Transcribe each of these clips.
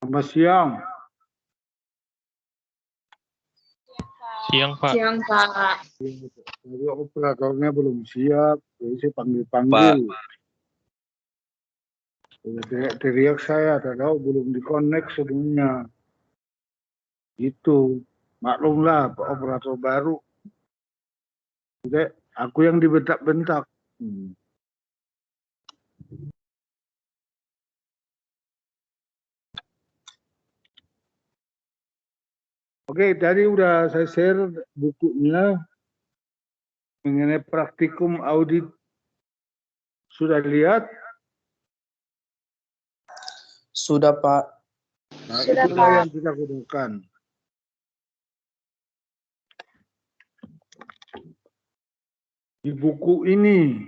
Selamat siang. Siang, Pak. Siang, Pak. Jadi operatornya belum siap, jadi saya panggil-panggil. Teriak saya, tahu belum di-connect semuanya. Itu, maklumlah operator baru. Jadi aku yang dibentak-bentak. Oke, tadi udah saya share bukunya mengenai praktikum audit. Sudah lihat? Sudah, Pak. Nah, Sudah, itulah Pak. yang kita gunakan. Di buku ini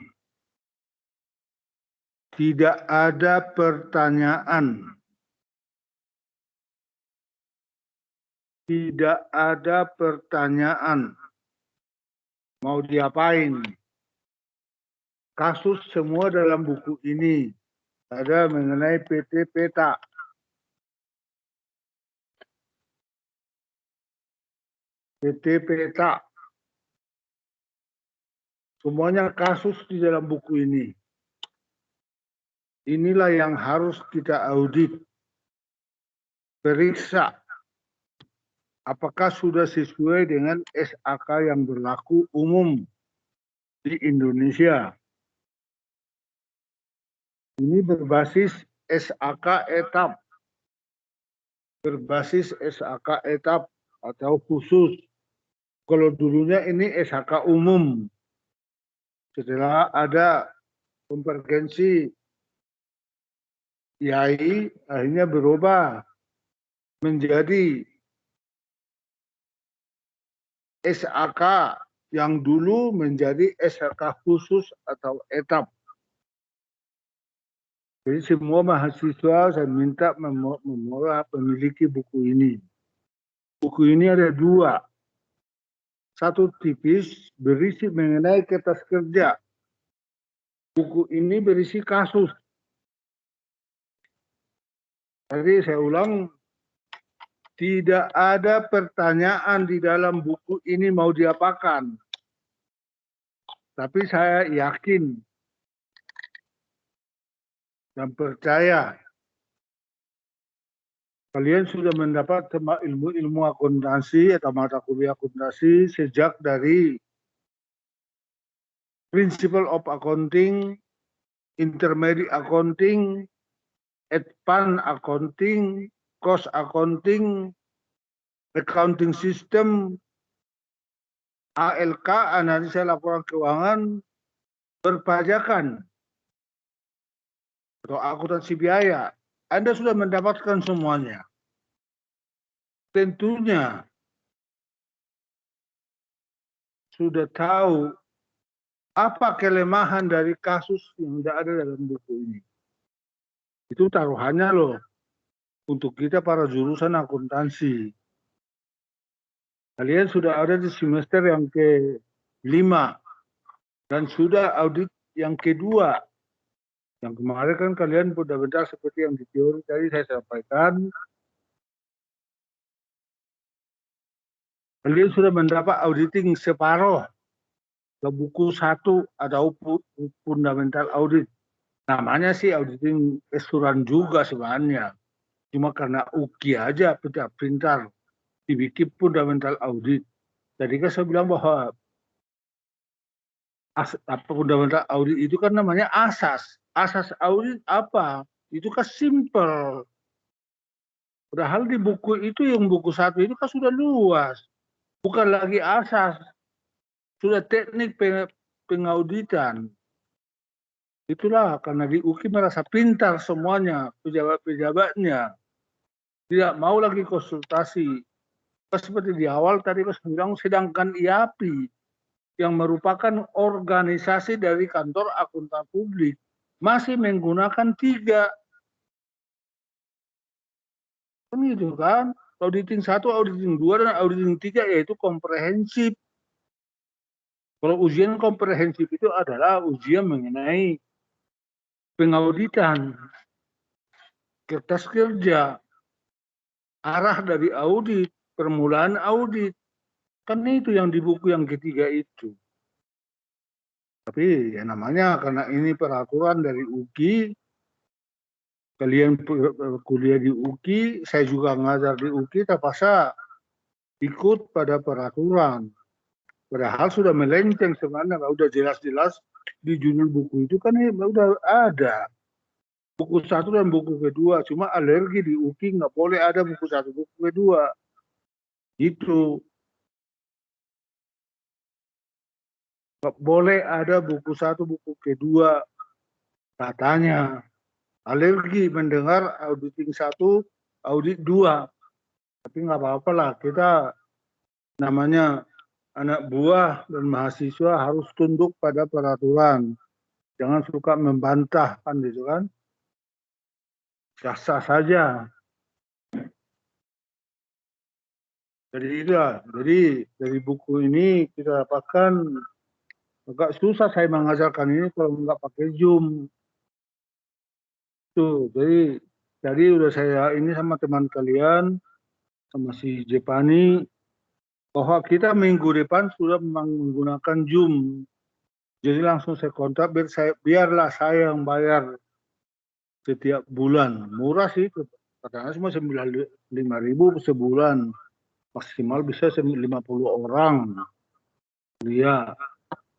tidak ada pertanyaan. Tidak ada pertanyaan. Mau diapain? Kasus semua dalam buku ini. Ada mengenai PT Peta. PT Peta. Semuanya kasus di dalam buku ini. Inilah yang harus kita audit. Periksa. Apakah sudah sesuai dengan SAK yang berlaku umum di Indonesia. Ini berbasis SAK etap. Berbasis SAK etap atau khusus. Kalau dulunya ini SAK umum. Setelah ada konvergensi IAI, akhirnya berubah menjadi SAK yang dulu menjadi SAK khusus atau etap. Jadi semua mahasiswa saya minta memiliki buku ini. Buku ini ada dua. Satu tipis berisi mengenai kertas kerja. Buku ini berisi kasus. Jadi saya ulang, tidak ada pertanyaan di dalam buku ini mau diapakan. Tapi saya yakin dan percaya kalian sudah mendapat ilmu akuntansi atau mata kuliah akuntansi sejak dari Principle of Accounting, Intermediate Accounting, Advanced Accounting, Cost Accounting, Accounting System, ALK, analisa laporan keuangan, perpajakan, atau akuntansi biaya. Anda sudah mendapatkan semuanya. Tentunya sudah tahu apa kelemahan dari kasus yang tidak ada dalam buku ini. Itu taruhannya loh untuk kita para jurusan akuntansi. Kalian sudah ada di semester yang ke-5 dan sudah audit yang kedua. Yang kemarin kan kalian benar-benar seperti yang di teori tadi saya sampaikan. Kalian sudah mendapat auditing separuh ke buku 1 atau fundamental audit. Namanya sih auditing restoran juga sebenarnya. Cuma karena UKI aja pintar dibikin fundamental audit. Jadi kan saya bilang bahwa fundamental audit itu kan namanya asas. Asas audit apa? Itu kan simple. Padahal di buku itu yang buku 1 itu kan sudah luas. Bukan lagi asas. Sudah teknik pengauditan. Itulah karena di UKI merasa pintar semuanya, pejabat-pejabatnya. Tidak mau lagi konsultasi. Seperti di awal tadi saya bilang, sedangkan IAPI yang merupakan organisasi dari kantor akuntan publik masih menggunakan 3. Begitu kan? Auditing 1, auditing 2, dan auditing 3 yaitu komprehensif. Kalau ujian komprehensif itu adalah ujian mengenai pengauditan, kertas kerja, arah dari audit, permulaan audit. Kan itu yang di buku yang ketiga itu. Tapi ya namanya karena ini peraturan dari UKI, kalian kuliah di UKI, saya juga ngajar di UKI, terpaksa ikut pada peraturan. Padahal sudah melenceng sebenarnya, udah jelas-jelas di judul buku itu kan udah ada. Buku 1 dan buku kedua, cuma alergi di UKI nggak boleh ada buku 1, buku kedua. Itu. Nggak boleh ada buku 1, buku kedua. Katanya. Alergi mendengar auditing 1, audit 2. Tapi nggak apa-apa lah, kita namanya anak buah dan mahasiswa harus tunduk pada peraturan. Jangan suka membantah kan gitu kan. Sah-sah saja. Jadi itulah. Jadi dari buku ini kita dapatkan agak susah saya mengajarkan ini kalau nggak pakai Zoom. Tuh, jadi udah saya ini sama teman kalian, sama si Jepani, bahwa kita minggu depan sudah memang menggunakan Zoom. Jadi langsung saya kontak biarlah saya yang bayar setiap bulan. Murah sih, katanya cuma 95.000 sebulan. Maksimal bisa 50 orang. Iya.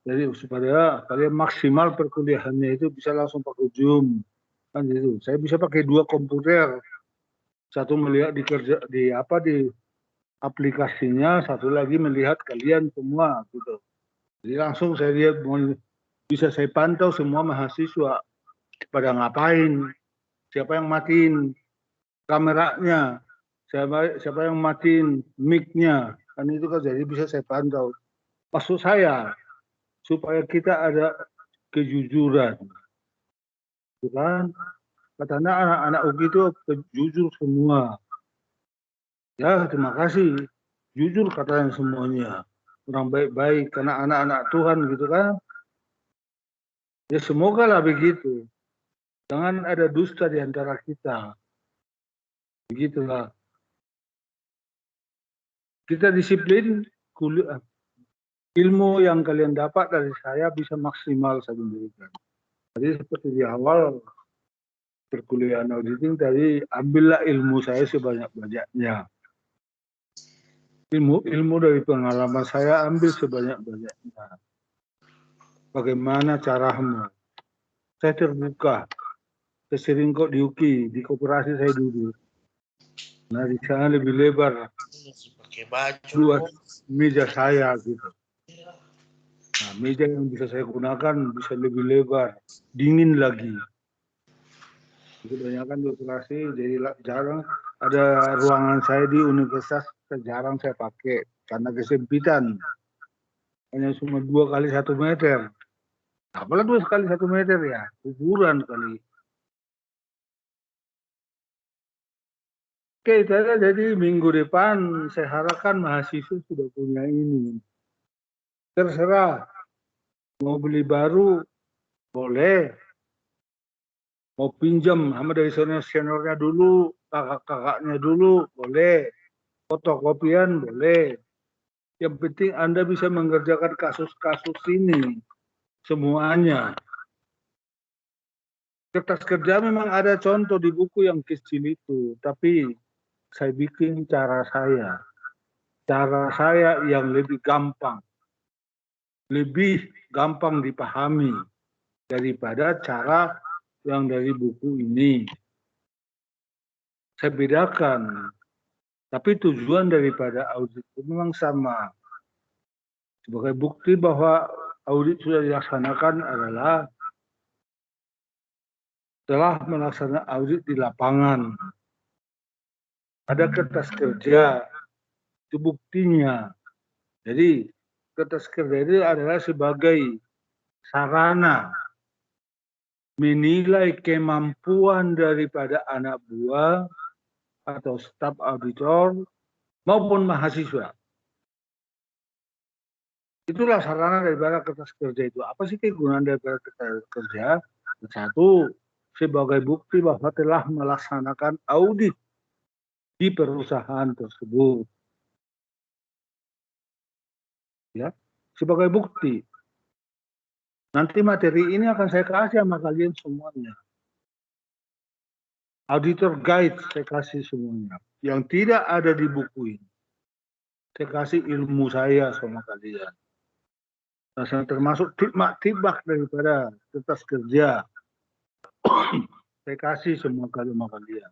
Jadi supaya kalian maksimal perkuliahannya itu bisa langsung pakai Zoom. Kan gitu. Saya bisa pakai 2 komputer. Satu melihat di aplikasinya, satu lagi melihat kalian semua gitu. Jadi langsung saya lihat, bisa saya pantau semua mahasiswa pada ngapain, siapa yang matiin kameranya, siapa yang matiin mic-nya, kan itu kan jadi bisa saya pantau. Maksud saya supaya kita ada kejujuran, kan? Katanya anak-anak UGI itu jujur semua. Ya terima kasih, jujur katanya semuanya, orang baik-baik karena anak-anak Tuhan gitu kan. Ya semoga lah begitu. Jangan ada dusta di antara kita. Begitulah. Kita disiplin, ilmu yang kalian dapat dari saya bisa maksimal saya berikan. Jadi seperti di awal perkuliahan auditing tadi, ambillah ilmu saya sebanyak-banyaknya. Ilmu dari pengalaman saya ambil sebanyak-banyaknya. Bagaimana caramu? Saya terbuka. Saya sering kok di UKI, di koperasi saya dulu. Nah di sana lebih lebar. Luas meja saya gitu. Nah, meja yang bisa saya gunakan bisa lebih lebar, dingin lagi. Kebanyakan di operasi, jadi jarang ada ruangan saya di universitas, jarang saya pakai karena kesempitan. Hanya cuma 2 kali 1 meter. Apalah 2 kali 1 meter ya, kuburan kali. Oke, jadi minggu depan saya harapkan mahasiswa sudah punya ini. Terserah, mau beli baru boleh, mau pinjam sama dari seniornya dulu, kakak-kakaknya dulu boleh, fotokopian boleh. Yang penting Anda bisa mengerjakan kasus-kasus ini semuanya. Kertas kerja memang ada contoh di buku yang kecil itu, tapi saya bikin cara saya yang lebih gampang dipahami daripada cara yang dari buku ini. Saya bedakan, tapi tujuan daripada audit itu memang sama. Sebagai bukti bahwa audit sudah dilaksanakan adalah telah melaksanakan audit di lapangan. Ada kertas kerja, itu buktinya. Jadi kertas kerja itu adalah sebagai sarana menilai kemampuan daripada anak buah atau staf auditor maupun mahasiswa. Itulah sarana daripada kertas kerja itu. Apa sih kegunaan daripada kertas kerja? Satu, sebagai bukti bahwa telah melaksanakan audit di perusahaan tersebut. Ya, sebagai bukti. Nanti materi ini akan saya kasih sama kalian semuanya. Auditor guide saya kasih semuanya. Yang tidak ada di buku ini. Saya kasih ilmu saya sama kalian. Nah, termasuk tibak daripada kertas kerja. Saya kasih semua sama kalian.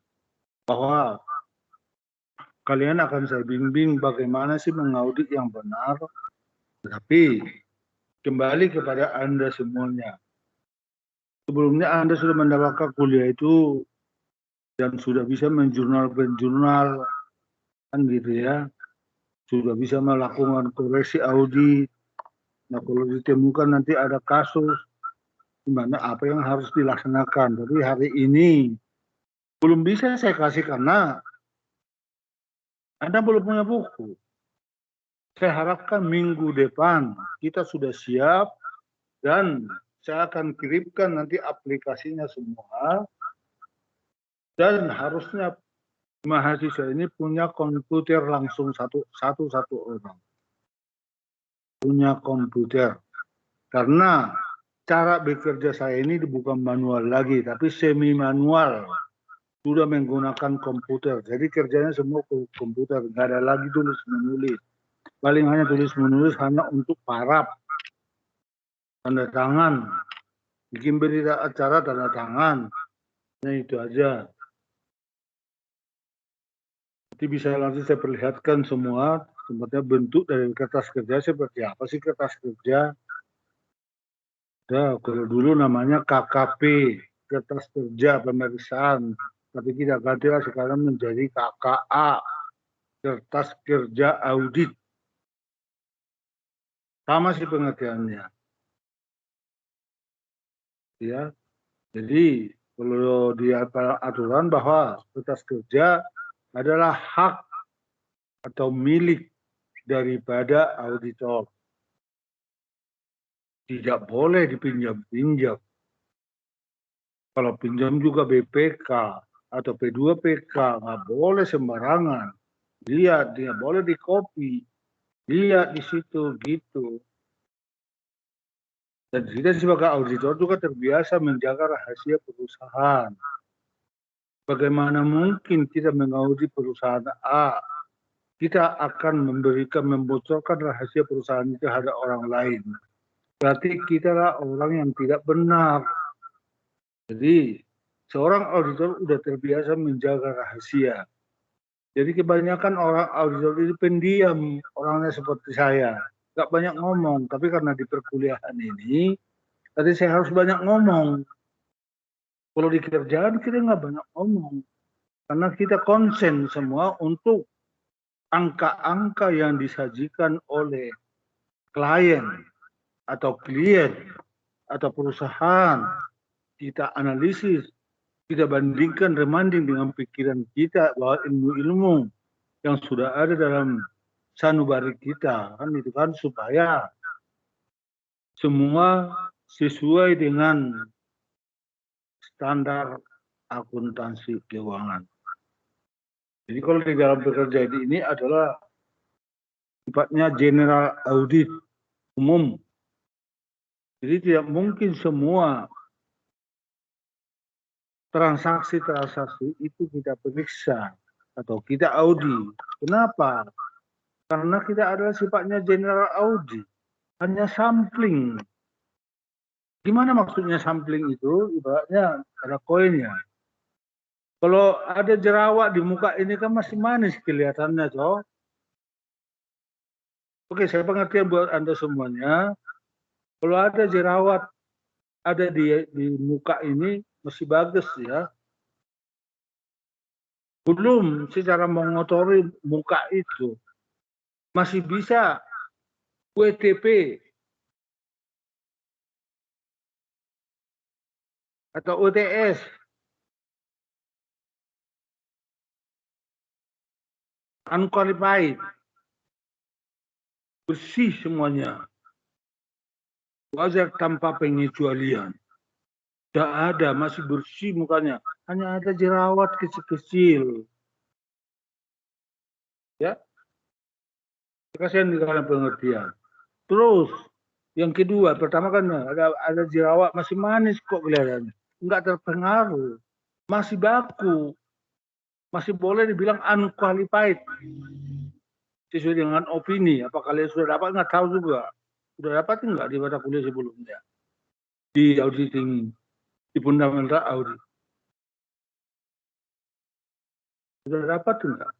Bahwa kalian akan saya bimbing bagaimana sih mengaudit yang benar. Tapi kembali kepada Anda semuanya. Sebelumnya Anda sudah mendapatkan kuliah itu dan sudah bisa menjurnal kan gitu ya. Sudah bisa melakukan koreksi audit. Nah, kalau ditemukan nanti ada kasus di mana apa yang harus dilaksanakan. Tapi hari ini belum bisa saya kasih karena Anda belum punya buku. Saya harapkan minggu depan kita sudah siap dan saya akan kirimkan nanti aplikasinya semua. Dan harusnya mahasiswa ini punya komputer langsung satu orang. Punya komputer. Karena cara bekerja saya ini bukan manual lagi, tapi semi manual. Sudah menggunakan komputer. Jadi kerjanya semua ke komputer. Nggak ada lagi tulis menulis. Paling hanya tulis menulis hanya untuk paraf. Tanda tangan. Bikin berita acara tanda tangan. Nah itu aja. Nanti bisa langsung saya perlihatkan semua. Sebetulnya bentuk dari kertas kerja seperti apa sih kertas kerja. Ya, kalau dulu namanya KKP. Kertas kerja pemeriksaan. Tapi kita gantilah sekarang menjadi KKA. Kertas kerja audit. Sama sih pengertiannya. Ya. Jadi kalau di aturan bahwa kertas kerja adalah hak atau milik daripada auditor. Tidak boleh dipinjam-pinjam. Kalau pinjam juga BPK atau P2PK nggak boleh sembarangan. Lihat, dia boleh di copy. Lihat di situ gitu. Dan kita sebagai auditor juga terbiasa menjaga rahasia perusahaan. Bagaimana mungkin kita mengaudit perusahaan A, kita akan membocorkan rahasia perusahaan itu terhadap orang lain. Berarti kita lah orang yang tidak benar. Jadi seorang auditor sudah terbiasa menjaga rahasia. Jadi kebanyakan orang auditor itu pendiam, orangnya seperti saya. Gak banyak ngomong, tapi karena di perkuliahan ini, tadi saya harus banyak ngomong. Kalau di kerjaan kita nggak banyak ngomong. Karena kita konsen semua untuk angka-angka yang disajikan oleh klien atau perusahaan. Kita analisis, kita bandingkan remanding dengan pikiran kita bahwa ilmu-ilmu yang sudah ada dalam sanubari kita kan itu kan supaya semua sesuai dengan standar akuntansi keuangan. Jadi kalau di dalam bekerja ini adalah sifatnya general audit umum. Jadi tidak mungkin semua transaksi-transaksi itu kita periksa atau kita audit. Kenapa? Karena kita adalah sifatnya general audit. Hanya sampling. Gimana maksudnya sampling itu? Ibaratnya ada koinnya. Kalau ada jerawat di muka ini kan masih manis kelihatannya, toh. Oke, saya pengertian buat Anda semuanya. Kalau ada jerawat ada di muka ini masih bagus ya. Belum secara mengotori muka itu. Masih bisa WTP atau OTS. Unqualified. Bersih semuanya. Wajar tanpa pengecualian. Tidak ada, masih bersih mukanya. Hanya ada jerawat kecil-kecil. Ya, kasihan di dalam pengertian. Terus yang kedua, pertama kan ada jerawat masih manis kok kelihatannya, nggak terpengaruh, masih baku, masih boleh dibilang unqualified sesuai dengan opini. Apa kalian sudah dapat? Nggak tahu juga. Sudah dapat nggak di mata kuliah sebelumnya di auditing, di fundamental audit? Sudah dapat enggak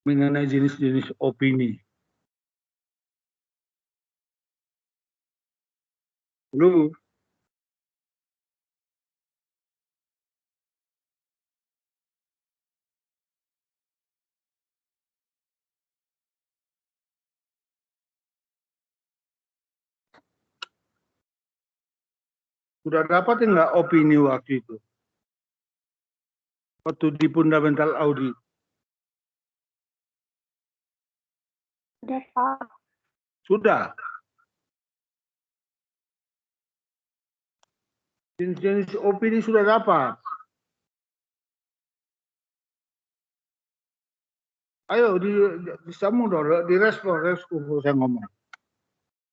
mengenai jenis-jenis opini? Belum. Sudah dapat enggak opini waktu itu? Waktu di fundamental audit. Sudah, Pak. Sudah. Jenis-jenis opini sudah dapat. Ayo disambung dong, direspon saya ngomong.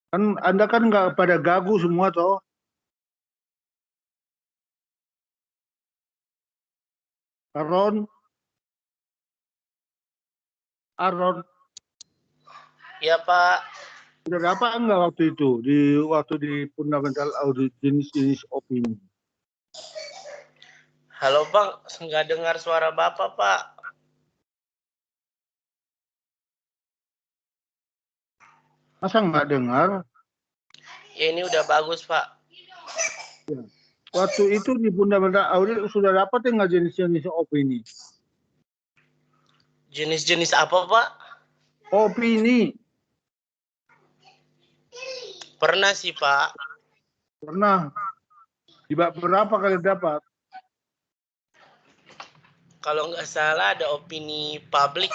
Kan Anda kan nggak pada gagu semua toh. Aron. Ya Pak. Sudah dapat enggak waktu itu waktu di fundamental audit jenis-jenis opini? Halo Bang, nggak dengar suara Bapak Pak. Masa nggak dengar? Ya ini udah bagus Pak. Ya. Waktu itu di fundamental audit sudah dapat enggak jenis-jenis opini? Jenis-jenis apa Pak? Opini. Pernah sih Pak. Pernah. Berapa kali dapat? Kalau nggak salah ada opini publik.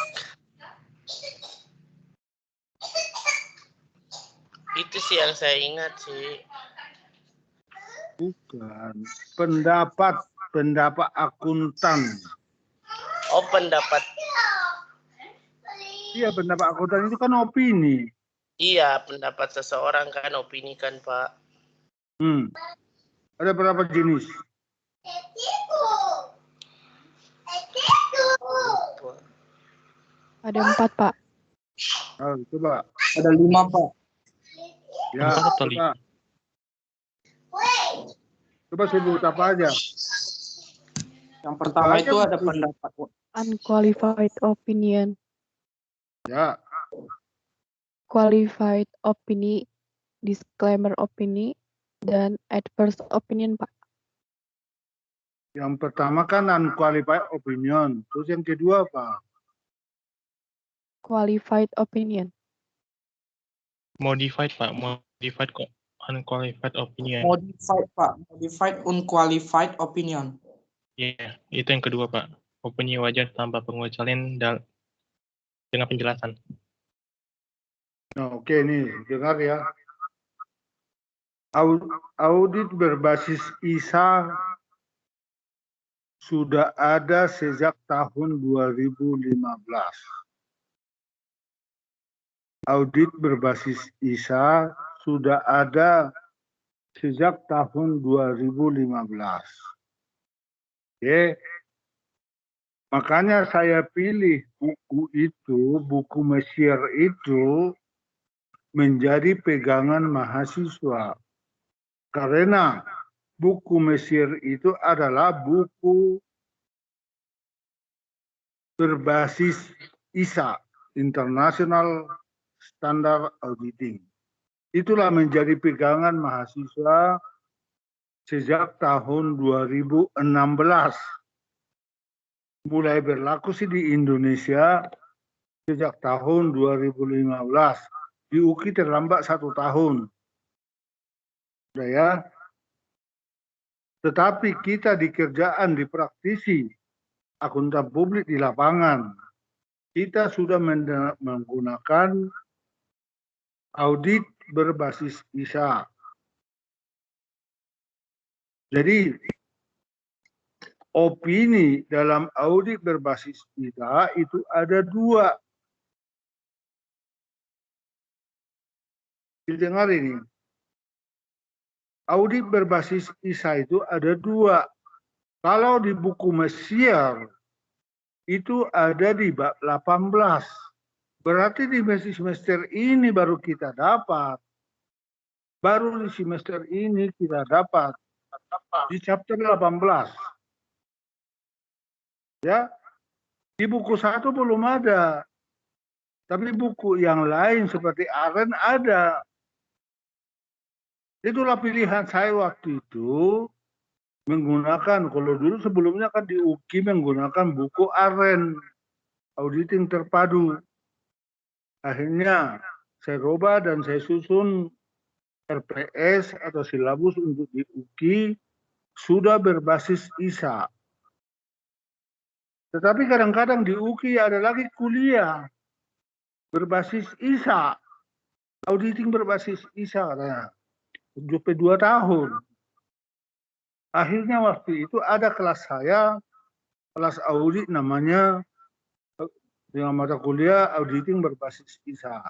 Itu sih yang saya ingat sih. Bukan. Pendapat akuntan. Oh, pendapat. Iya, pendapat akuntan itu kan opini. Iya, pendapat seseorang kan, opini kan Pak. Ada berapa jenis? Ada 4, Pak. Oh, coba. Ada 5 Pak. Ya, coba. Coba sebut apa aja. Yang pertama itu ada pendapat Unqualified opinion. Ya. Qualified opini, disclaimer opini, dan adverse opinion, Pak. Yang pertama kan unqualified opinion. Terus yang kedua apa? Qualified opinion. Modified Pak, modified kok. Unqualified opinion. Modified Pak, modified unqualified opinion. Iya, itu yang kedua Pak. Opini wajar tanpa pengecualian dengan penjelasan. Nah, oke nih, dengar ya. Audit berbasis ISA sudah ada sejak tahun 2015. Audit berbasis ISA sudah ada sejak tahun 2015. Oke. Makanya saya pilih buku Messier itu menjadi pegangan mahasiswa. Karena buku Messier itu adalah buku berbasis ISA, International Standard Auditing. Itulah menjadi pegangan mahasiswa sejak tahun 2016. Mulai berlaku sih di Indonesia sejak tahun 2015. Di UKI terlambat 1 tahun. Sudah ya. Tetapi kita di kerjaan, di praktisi, akuntan publik di lapangan, kita sudah menggunakan audit berbasis ISA. Jadi opini dalam audit berbasis ISA itu ada dua. Didengar ini. Audit berbasis ISA itu ada dua. Kalau di buku Messier itu ada di bab 18. Berarti di semester ini baru kita dapat. Baru di semester ini kita dapat. Di chapter 18. Ya. Di buku 1 belum ada. Tapi buku yang lain seperti Aren ada. Itulah pilihan saya waktu itu menggunakan, kalau dulu sebelumnya kan di UKI menggunakan buku Aren, auditing terpadu. Akhirnya saya rubah dan saya susun RPS atau silabus untuk di UKI sudah berbasis ISA. Tetapi kadang-kadang di UKI ada lagi kuliah berbasis ISA, auditing berbasis ISA katanya. 2 tahun. Akhirnya waktu itu ada kelas saya, kelas audit namanya dengan mata kuliah auditing berbasis ISA.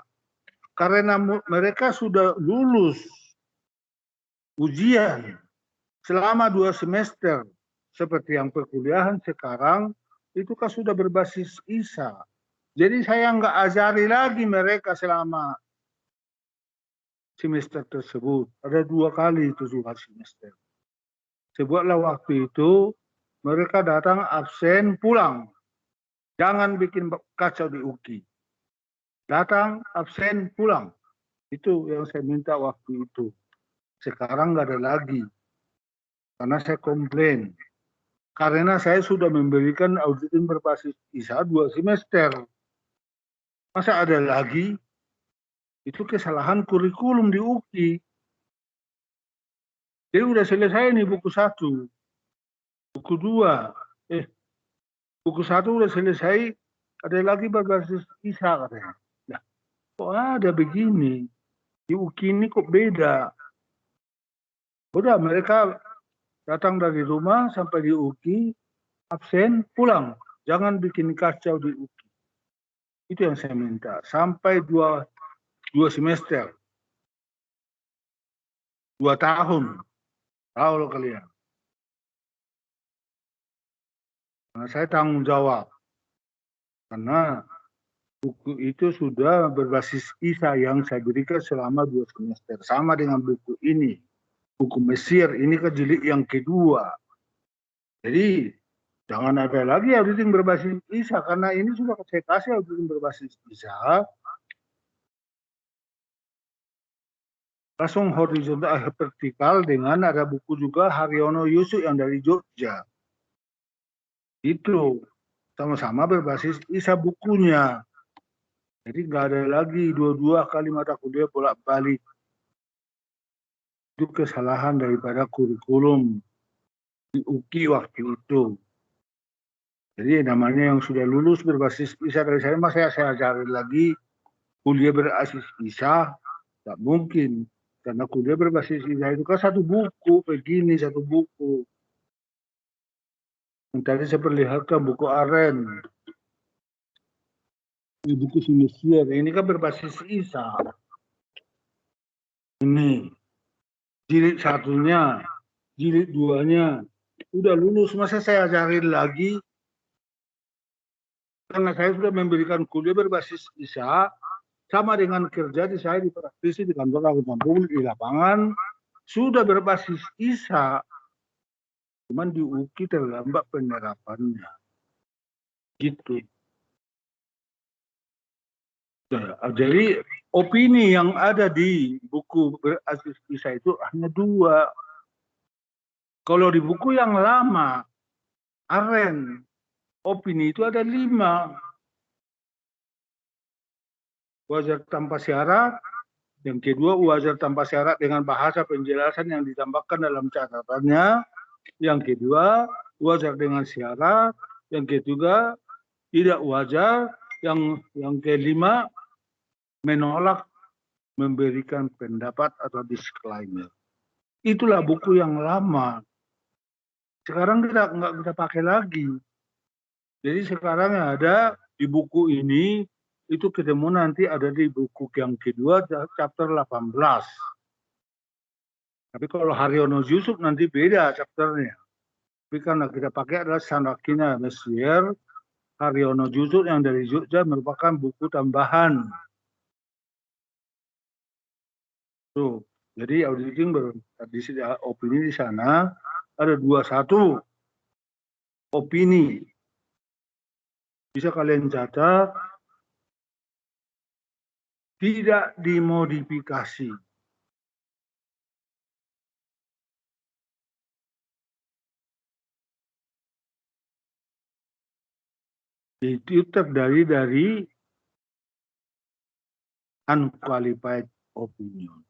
Karena mereka sudah lulus ujian selama 2 semester seperti yang perkuliahan sekarang itu kan sudah berbasis ISA. Jadi saya nggak ajari lagi mereka selama semester tersebut. Ada 2 kali itu juga semester. Sebuatlah waktu itu mereka datang absen pulang. Jangan bikin kacau di UKI. Datang absen pulang. Itu yang saya minta waktu itu. Sekarang nggak ada lagi. Karena saya komplain. Karena saya sudah memberikan auditing berbasis ISA 2 semester. Masa ada lagi? Itu kesalahan kurikulum di UKI. Jadi udah selesai nih buku 1. Buku 2. Buku 1 udah selesai. Ada lagi berbasis ISA katanya. Nah, kok ada begini? Di UKI ini kok beda? Udah mereka datang dari rumah sampai di UKI, absen, pulang. Jangan bikin kacau di UKI. Itu yang saya minta. Sampai 2 semester. 2 tahun. Tahu lo kalian. Karena saya tanggung jawab. Karena buku itu sudah berbasis ISA yang saya berikan selama 2 semester. Sama dengan buku ini. Buku Messier ini kan jilid yang kedua. Jadi jangan ada lagi auditing berbasis ISA. Karena ini sudah saya kasih auditing berbasis ISA. Langsung horizontal vertikal dengan ada buku juga Haryono Yusuf yang dari Jogja. Itu sama-sama berbasis ISA bukunya. Jadi nggak ada lagi 2 kali mata kuliah bolak-balik. Itu kesalahan daripada kurikulum di UKI waktu itu. Jadi namanya yang sudah lulus berbasis ISA dari saya, saya ajarin lagi kuliah berbasis ISA, tak mungkin. Karena kuliah berbasis ISA itu kan 1 buku, begini 1 buku. Yang tadi saya perlihatkan buku Aren. Ini buku Messier, ini kan berbasis ISA. Ini. Jilid 1-nya, jilid 2-nya. Udah lulus, masa saya ajarin lagi? Karena saya sudah memberikan kuliah berbasis ISA, sama dengan kerja di saya di praktisi di kantor akuntan publik di lapangan sudah berbasis ISA, cuman di UKI terlambat penerapannya, gitu. Nah, jadi opini yang ada di buku berbasis ISA itu hanya 2. Kalau di buku yang lama, Aren, opini itu ada 5. Wajar tanpa syarat, yang kedua wajar tanpa syarat dengan bahasa penjelasan yang ditambahkan dalam catatannya, yang kedua wajar dengan syarat, yang ketiga tidak wajar, yang kelima menolak memberikan pendapat atau disclaimer. Itulah buku yang lama. Sekarang kita nggak kita pakai lagi. Jadi sekarang yang ada di buku ini itu ketemu nanti ada di buku yang kedua chapter 18. Tapi kalau Haryono Yusuf nanti beda chapternya. Tapi karena kita pakai adalah Sanakina Mesir, Haryono Yusuf yang dari Jogja merupakan buku tambahan. Tuh, jadi auditing di opini di sana ada 21 opini. Bisa kalian catat, tidak dimodifikasi. Itu terdiri dari unqualified opinion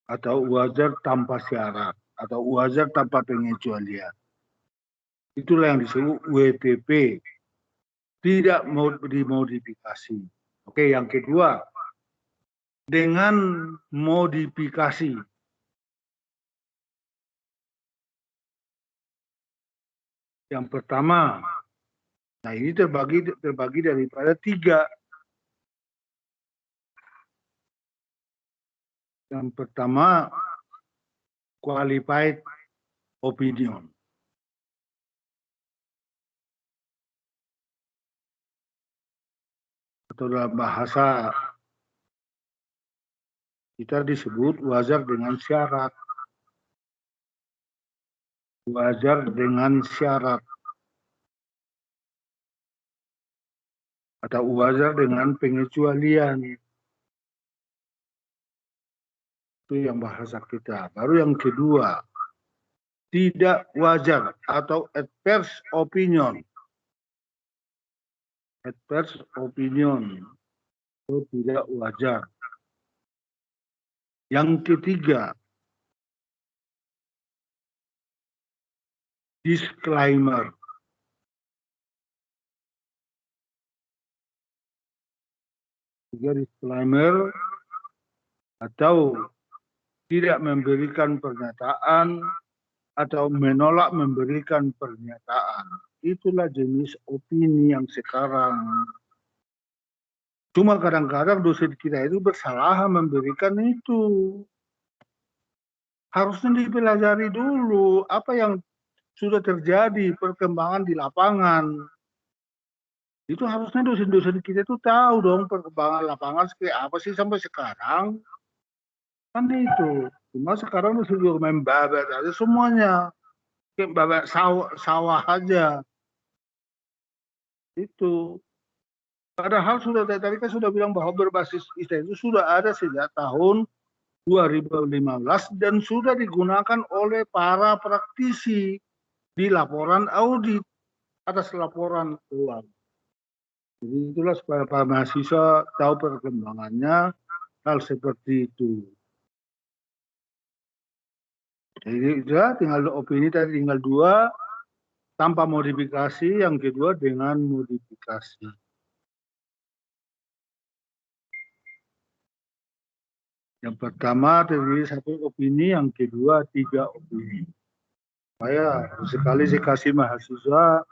atau wajar tanpa syarat atau wajar tanpa pengecualian. Itulah yang disebut WTP, tidak mau dimodifikasi. Oke, yang kedua, dengan modifikasi. Yang pertama, nah ini terbagi daripada 3. Yang pertama, qualified opinion. Atau dalam bahasa kita disebut wajar dengan syarat. Wajar dengan syarat. Atau wajar dengan pengecualian. Itu yang bahasa kita. Baru yang kedua, tidak wajar atau adverse opinion. Adverse opinion itu tidak wajar. Yang ketiga, disclaimer. Disclaimer atau tidak memberikan pernyataan atau menolak memberikan pernyataan. Itulah jenis opini yang sekarang. Cuma kadang-kadang dosen kita itu bersalah memberikan itu. Harusnya dipelajari dulu apa yang sudah terjadi perkembangan di lapangan. Itu harusnya dosen-dosen kita itu tahu dong perkembangan lapangan seperti apa sih sampai sekarang. Kan itu. Cuma sekarang sudah main babak aja semuanya. Kayak babak sawah aja. Itu. Padahal sudah tadi kan sudah bilang bahwa berbasis ISTA itu sudah ada sejak tahun 2015 dan sudah digunakan oleh para praktisi di laporan audit atas laporan ulang. Jadi itulah supaya para mahasiswa tahu perkembangannya hal seperti itu. Jadi sudah tinggal opini tadi tinggal 2 tanpa modifikasi, yang kedua dengan modifikasi. Yang pertama terdiri 1 opini, yang kedua 3 opini. Supaya sekali saya kasih mahasiswa,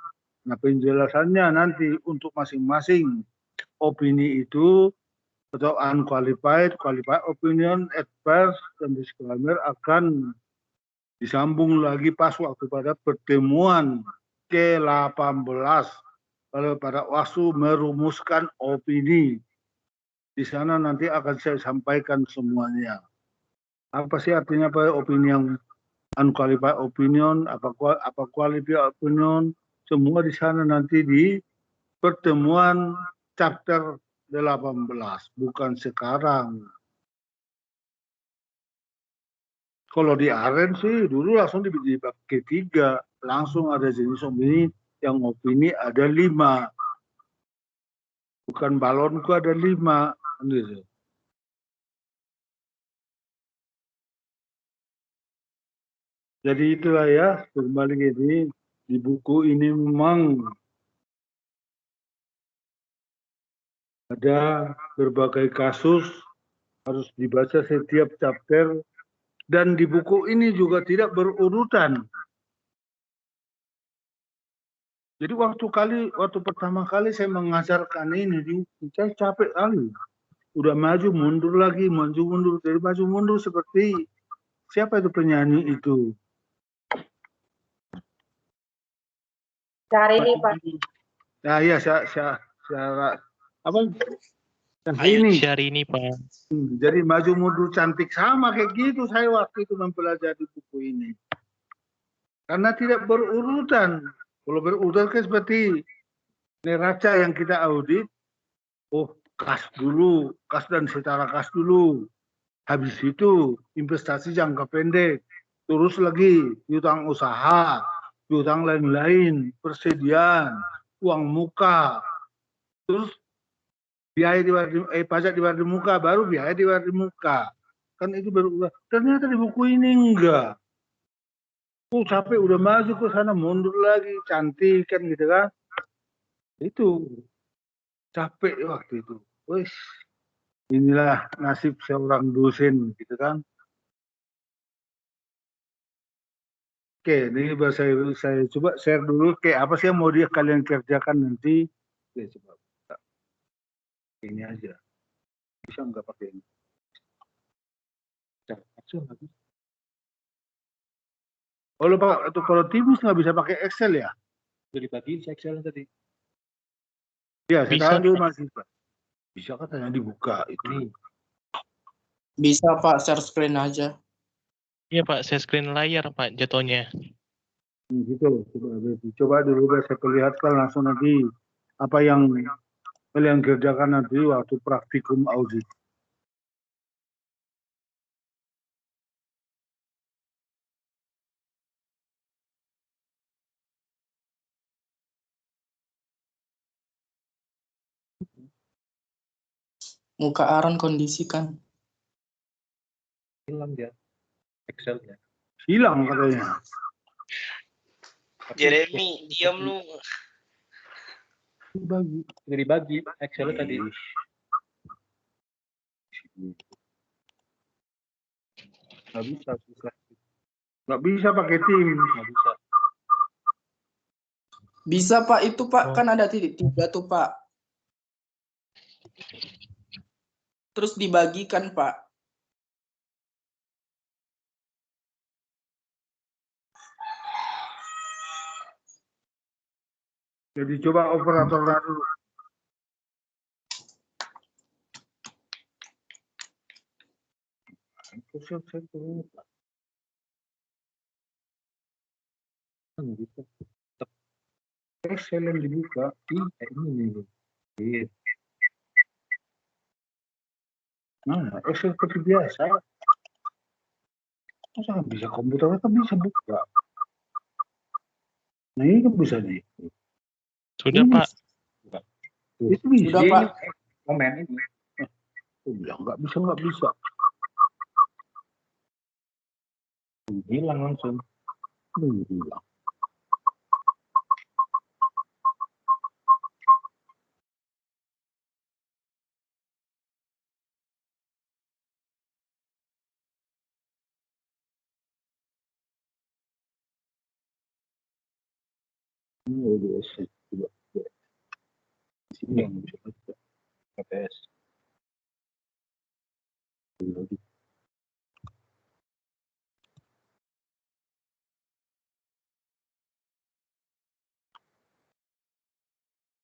nah penjelasannya nanti untuk masing-masing opini itu atau unqualified, qualified opinion, adverse, dan disclaimer akan disambung lagi pas waktu pada pertemuan ke-18 kalau pada waktu merumuskan opini. Di sana nanti akan saya sampaikan semuanya. Apa sih artinya apa opini yang unqualified opinion, apa qualified opinion, semua di sana nanti di pertemuan chapter 18, bukan sekarang. Kalau di aren sih dulu langsung di bab ketiga, langsung ada jenis opini yang opini ada 5. Bukan balonku ada 5. Gitu. Jadi itulah ya, kembali ini di buku ini memang ada berbagai kasus harus dibaca setiap chapter Dan di buku ini juga tidak berurutan. Jadi waktu pertama kali saya mengajarkan ini, saya capek kali. Udah maju mundur lagi, maju mundur, dari maju mundur seperti siapa itu penyanyi itu? Syahrini, Pak. Nah, iya, apa? Syahrini, Pak. Jadi maju mundur cantik sama kayak gitu saya waktu itu mempelajari buku ini. Karena tidak berurutan. Kalau berurutan kan seperti neraca yang kita audit, kas dulu, kas dan setara kas dulu. Habis itu investasi jangka pendek, terus lagi piutang usaha, piutang lain-lain, persediaan, uang muka, terus biaya pajak dibayar di muka, baru biaya dibayar di muka. Kan itu berulang. Ternyata di buku ini enggak. Capek udah maju ke sana, mundur lagi, cantik kan gitu kan. Itu capek waktu itu. Wih, inilah nasib seorang dosen gitu kan. Oke, ini saya coba share dulu kayak apa sih yang mau kalian kerjakan nanti. Oke, coba. Ini aja. Bisa nggak pakai ini? Kalau Teams nggak bisa pakai Excel ya? Jadi bagi Excel tadi. Ya, sekarang dulu masih bisa katanya dibuka itu. Bisa Pak, share screen aja. Iya Pak, saya screen layar Pak jatuhnya. Gitu, coba dulu saya perlihatkan langsung nanti apa yang kalian kerjakan nanti waktu praktikum audit. Muka Aaron kondisikan. Hilang dia, Excelnya. Hilang katanya. Jeremy, diam lu. Dibagi Excel tadi. Nggak bisa pakai tim. Nggak bisa. Bisa Pak, itu Pak, kan ada titik 3 tuh Pak. Terus dibagikan Pak. Jadi coba operatornya dulu. Excel yang dibuka ini. Nah, Excel seperti biasa. Masa nggak bisa komputernya kan bisa buka. Nah ini kan bisa nih. Sudah ini. Pak. Itu bisa. Sudah Pak. Komen ini. Bilang nggak bisa. Hilang langsung. Hilang. Ini ODS coba. Sini yang bisa baca. KPS.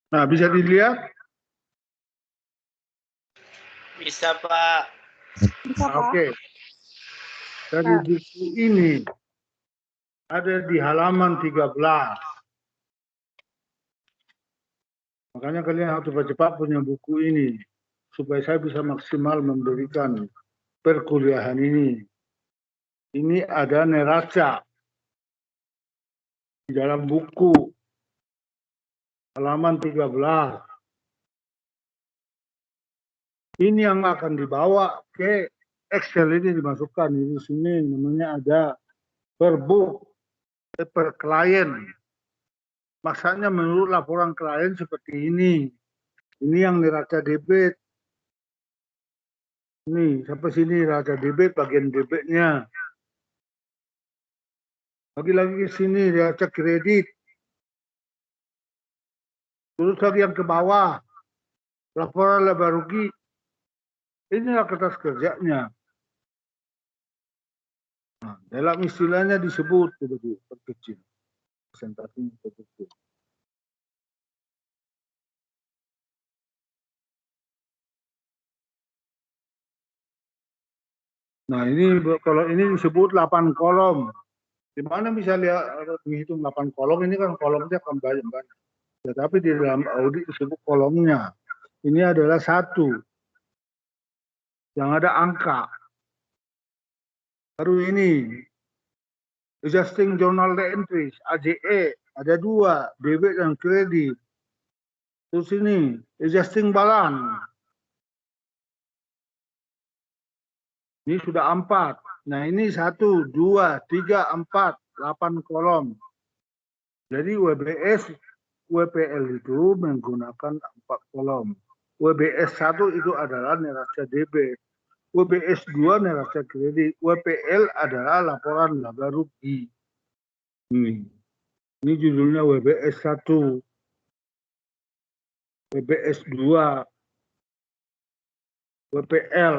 Nah, bisa dilihat? Bisa Pak. Bisa, Pak. Oke. Dari buku ini ada di halaman 13. Makanya kalian harus cepat-cepat punya buku ini supaya saya bisa maksimal memberikan perkuliahan ini. Ini ada neraca di dalam buku halaman 13. Ini yang akan dibawa ke Excel ini dimasukkan di sini namanya ada per book, per klien. Maksudnya menurut laporan klien seperti ini. Ini yang neraca debit. Ini sampai sini neraca debit bagian debitnya. Lagi-lagi ke sini neraca kredit. Terus lagi yang ke bawah, laporan laba rugi. Inilah kertas kerjanya. Nah, dalam istilahnya disebut begitu terkecil. Presentasinya terkecil. Nah, ini kalau ini disebut 8 kolom. Di mana bisa lihat menghitung 8 kolom, ini kan kolomnya akan banyak. Tetapi di dalam audit disebut kolomnya. Ini adalah satu yang ada angka. Baru ini adjusting journal entries AJE ada 2, debit dan kredit. Terus ini adjusting balance. Ini sudah 4. Nah ini 1, 2, 3, 4, 8 kolom. Jadi WBS, WPL itu menggunakan 4 kolom. WBS 1 itu adalah neraca debit. WBS 2 neraca kredit. WPL adalah laporan laba rugi. Ini judulnya WBS 1. WBS 2. WPL.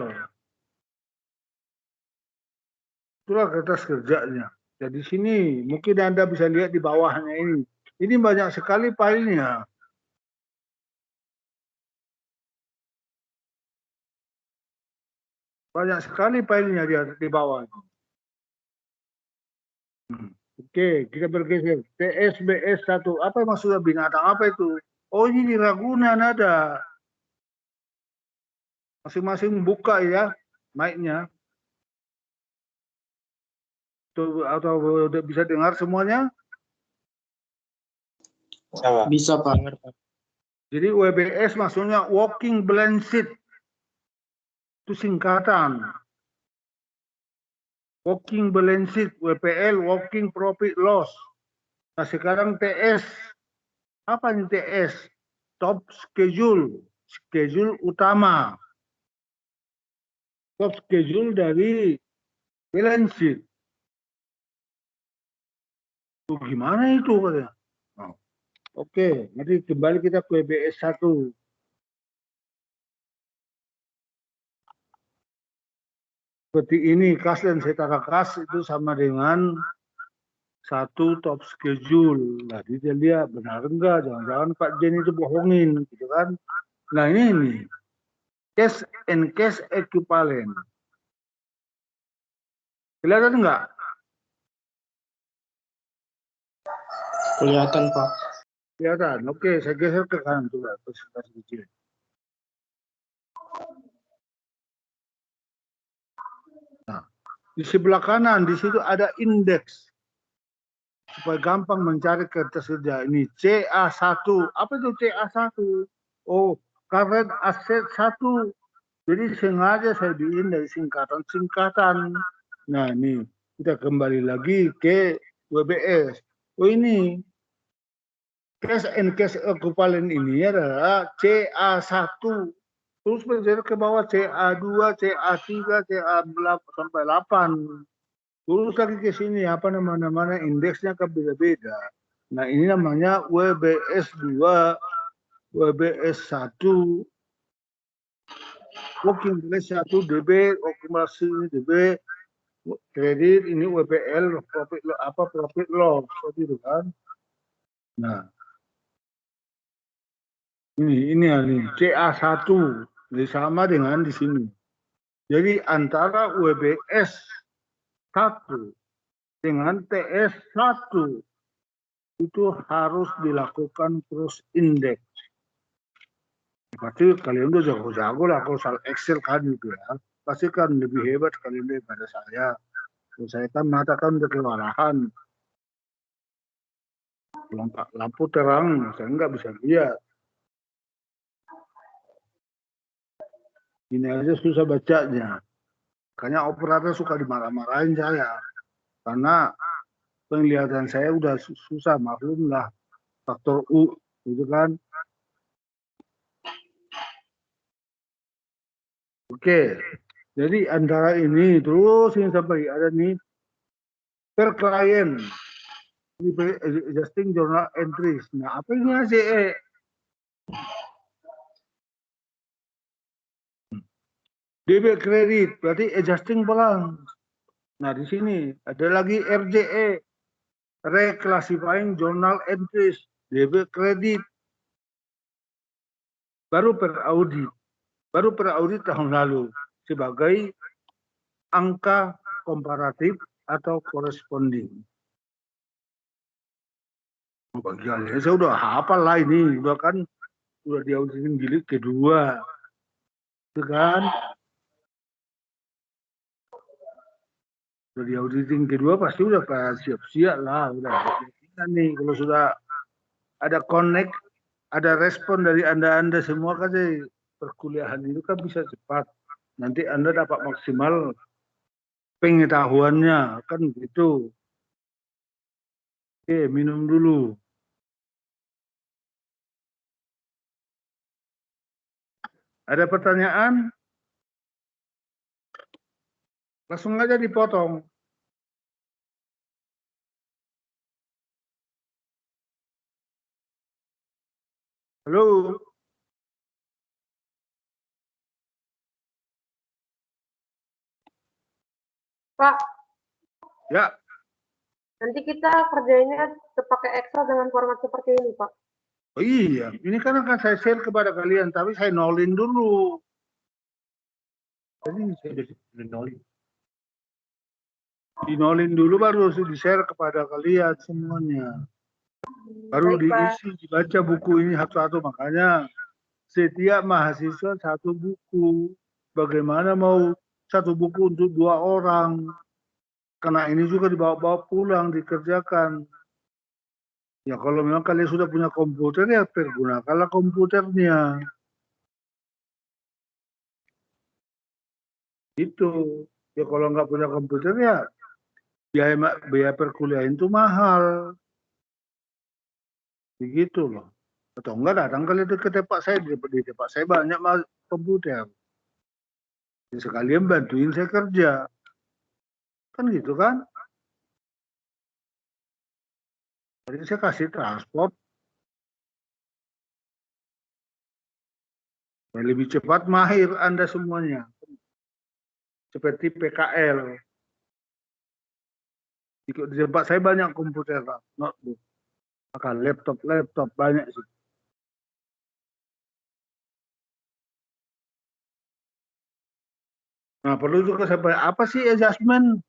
Itulah kertas kerjanya. Jadi sini mungkin Anda bisa lihat di bawahnya ini. Ini banyak sekali filenya. Banyak sekali filenya di bawah. Oke, kita bergeser. TSBS 1. Apa maksudnya binatang? Apa itu? Oh, ini di Ragunan ada. Masing-masing buka ya mic-nya. Atau bisa dengar semuanya? Bisa, Pak. Dengar, Pak. Jadi WBS maksudnya Working Balance Sheet. Itu singkatan. Working Balance Sheet, WPL, Working Profit Loss. Nah sekarang TS. Apa ini TS? Top Schedule. Schedule utama. Top Schedule dari balance sheet. Itu gimana itu katanya? Oh. Oke, nanti kembali kita ke WBS 1. Seperti ini, kas dan setara kas itu sama dengan 1 top schedule. Nah, dia lihat benar enggak, jangan-jangan Pak Jen itu bohongin, gitu kan? Nah ini cash and cash equivalent. Kelihatan enggak? Kelihatan, Pak. Kelihatan. Oke, saya geser ke kanan coba presentasi kecil. Nah, di sebelah kanan di situ ada indeks. Supaya gampang mencari ketersediaan ini CA1. Apa itu CA1? Oh, current asset 1. Jadi sengaja saya bikin dari singkatan-singkatan. Nah, ini kita kembali lagi ke WBS. Oh, ini cash and cash equivalent ini adalah CA1. Terus bergeser ke bawah CA2, CA3, CA8 sampai 8. Terus lagi ke sini apa namanya indeksnya kan beda-beda. Nah, ini namanya WBS 2, WBS 1, Working Balance 1 DB, akumulasi ini DB, kredit ini WPL, profit loss, seperti itu kan. Nah, ini CA1, jadi sama dengan di sini. Jadi antara WBS 1 dengan TS 1 itu harus dilakukan cross index. Pasti kalian udah jago-jago lah kalau soal Excel kan gitu ya. Pasti kan lebih hebat kalian daripada saya. Kalau saya kan mata kan udah kewalahan. Lampu terang, saya nggak bisa lihat. Ini aja susah bacanya. Makanya operator suka dimarah-marahin saya. Karena penglihatan saya udah susah, maklum lah. Faktor U, gitu kan. Oke, jadi antara ini terus ini sampai ada nih per klien. Ini adjusting journal entries. Nah, apa ini ACE? Debit kredit, berarti adjusting balance. Nah, di sini ada lagi RJE, reclassifying journal entries, debit kredit. Baru per audit tahun lalu sebagai angka komparatif atau corresponding. Bagiannya saya udah hafal lah ini, udah diauditin jilid kedua, itu kan? Udah diauditin kedua pasti udah siap-siap lah, udah nih kalau sudah ada connect, ada respon dari anda semua kan perkuliahan itu kan bisa cepat. Nanti Anda dapat maksimal pengetahuannya kan gitu. Oke, minum dulu. Ada pertanyaan? Langsung aja dipotong. Halo? Pak, Ya, nanti kita kerjainnya pakai Excel dengan format seperti ini, Pak. oh iya. Ini kan akan saya share kepada kalian, tapi saya nolin dulu. Jadi saya udah nolin. Dinolin dulu baru di-share kepada kalian semuanya. Baru Baik, Pak. diisi, dibaca buku ini satu-satu. Makanya setiap mahasiswa satu buku. Bagaimana mau satu buku untuk 2 orang? Karena ini juga dibawa-bawa pulang, dikerjakan. Ya kalau memang kalian sudah punya komputer, ya pergunakanlah komputernya. Itu. Ya kalau nggak punya komputer, ya biaya perkuliahan itu mahal. Begitu loh. Atau enggak datang kalian ke tempat saya, di tempat saya banyak komputer. Jadi sekalian bantuin saya kerja. Kan gitu kan? Jadi saya kasih transport. Yang lebih cepat mahir Anda semuanya. Seperti PKL. Di tempat saya banyak komputer, notebook. Maka laptop banyak sih. Nah, perlu juga saya bayar. Apa sih adjustment?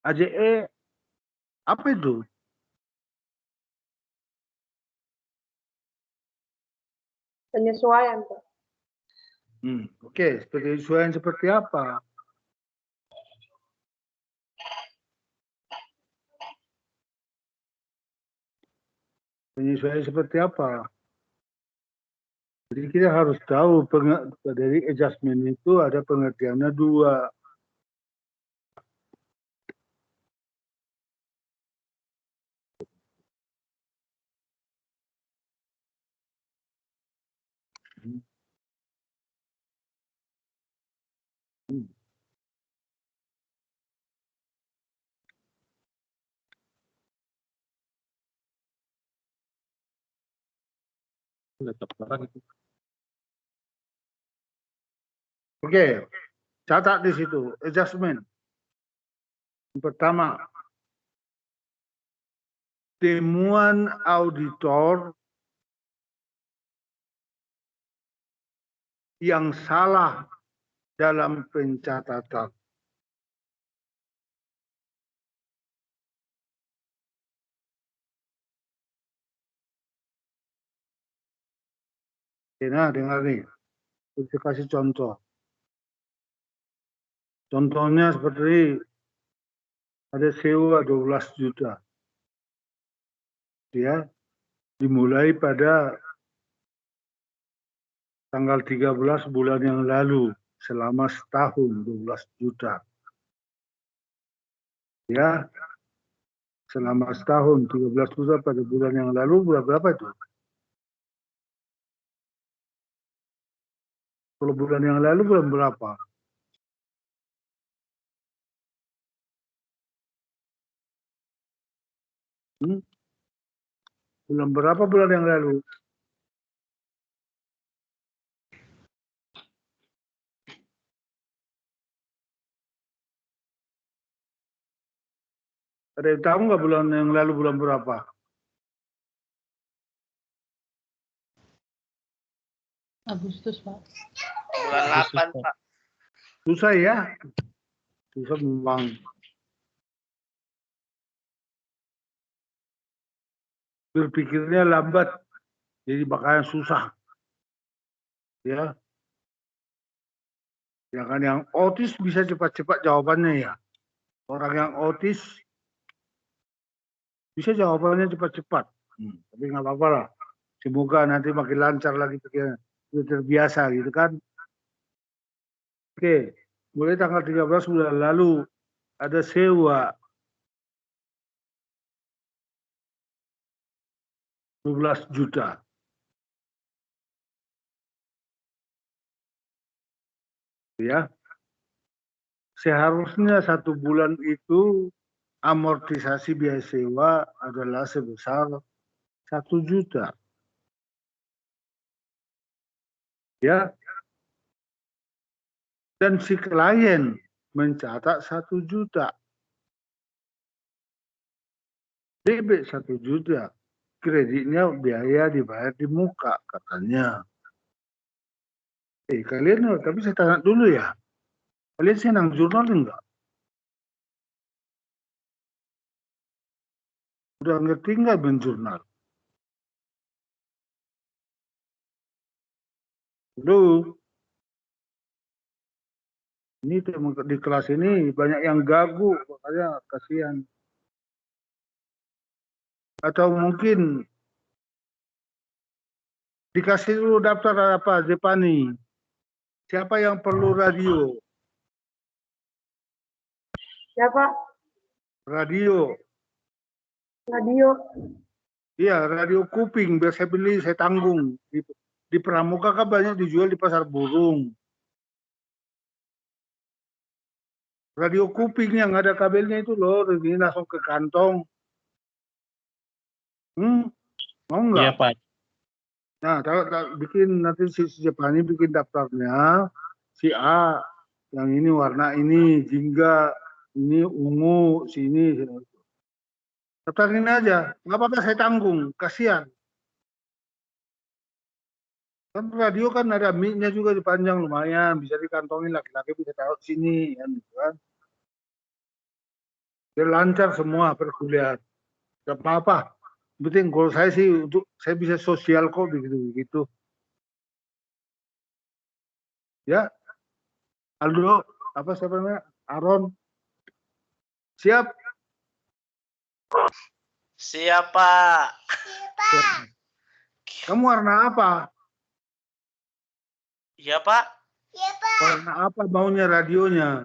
AJE, apa itu? Penyesuaian, Pak. Oke, penyesuaian seperti apa? Penyesuaian seperti apa? Jadi kita harus tahu dari adjustment itu ada pengertiannya 2. Oke, catat di situ adjustment. Yang pertama, temuan auditor yang salah dalam pencatatan. Nah, dengar nih, saya kasih contoh. Contohnya seperti ada sewa 12 juta. Ya, dimulai pada tanggal 13 bulan yang lalu, selama setahun 12 juta. Ya, selama setahun 13 juta pada bulan yang lalu berapa itu? Kalau bulan yang lalu bulan berapa? Bulan berapa bulan yang lalu? Ada yang tahu nggak bulan yang lalu bulan berapa? Agustus, Pak. Bulan 8, Pak. Susah ya? Susah memang. Berpikirnya lambat, jadi bakalan susah. Ya. Ya kan yang otis bisa cepat-cepat jawabannya ya. Orang yang otis bisa jawabannya cepat-cepat. Tapi nggak apa-apa lah. Semoga nanti makin lancar lagi pikirannya. Sudah terbiasa gitu kan. Oke, mulai tanggal 13 bulan lalu ada sewa 12 juta. Ya. Seharusnya 1 bulan itu amortisasi biaya sewa adalah sebesar 1 juta. Ya. Dan si klien mencatat 1 juta. Debit 1 juta. Kreditnya biaya dibayar di muka katanya. Kalian, tapi saya tanya dulu ya. Kalian senang jurnal enggak? Udah ngerti enggak menjurnal? Dulu. Ini di kelas ini banyak yang gagu, makanya kasihan. Atau mungkin dikasih dulu daftar apa, Jepani. Siapa yang perlu radio? Siapa? Radio. Radio. Iya, radio kuping. Biar saya beli, saya tanggung. Di Pramuka kan banyak dijual di pasar burung. Radio kuping yang ada kabelnya itu loh, ini langsung ke kantong. Mau nggak? Iya, Pak. Nah, bikin nanti si Jepani bikin daftarnya. Si A, yang ini warna ini, jingga, ini ungu, sini. Daftarin aja, nggak apa-apa saya tanggung, kasihan. Kan radio kan ada mic-nya juga dipanjang lumayan, bisa dikantongin laki-laki bisa taruh sini, kan? Biar lancar semua perkuliahan. Gak apa-apa. Penting goal saya sih untuk saya bisa sosial kok begitu. Ya. Aldo, apa siapa namanya? Aaron. Siap? Siapa? Kamu warna apa? Iya, Pak. Warna apa maunya radionya?